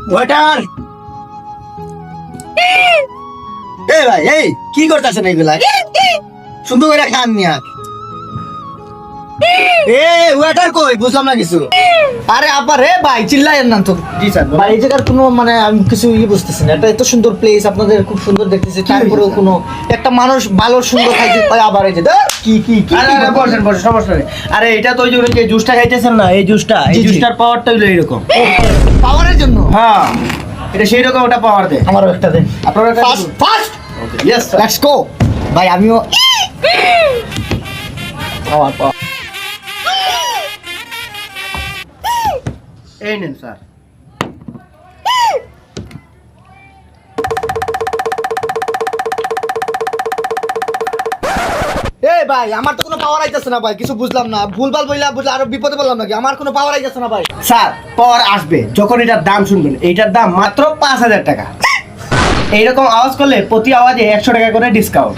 Waiter, এই ভাই, এই কি করতেছেন এইগুলা? সুন্দর করে খান নিয়া। এ ওয়েটার কই, বুঝলাম না কিছু। আরে আপা রে ভাই, চিল্লায়েন না তো। জি স্যার। ভাই এই জায়গার কোনো মানে আমি কিছু বুঝতেছি না। এটা এত সুন্দর প্লেস, আপনাদের খুব সুন্দর দেখতেছি, তারপরেও কোনো একটা মানুষ ভালো সুন্দর খাইতে পারে, আবার এই যে কি কি কি আরে আরে বসেন বসেন, সমস্যা নেই। আরে এটা তো ওই যে জুসটা খাইতেছেন না, এই জুসটা, এই জি, জি। জুসটার পাওয়ারটা হইলো এরকম। পাওয়ারের জন্য হ্যাঁ, এটা সেই রকম ওটা পাওয়ার দেয়। আমারও একটা দেন। আপনারা একটা fast fast yes sir. Let's go. ভাই আমিও পাওয়ার পাওয়ার। এই নেন স্যার। এই ভাই আমার তো কোনো পাওয়ার আইতাছে না ভাই, কিছু বুঝলাম না। ভুলভাল বইলা বুঝলা আরো বিপদে বললাম নাকি? আমার কোনো পাওয়ার আইতাছে না ভাই। স্যার পাওয়ার আসবে যখন এটার দাম শুনবেন। এইটার দাম মাত্র 5,000 টাকা। এইরকম আওয়াজ করলে প্রতি আওয়াজে 100 টাকা করে ডিসকাউন্ট।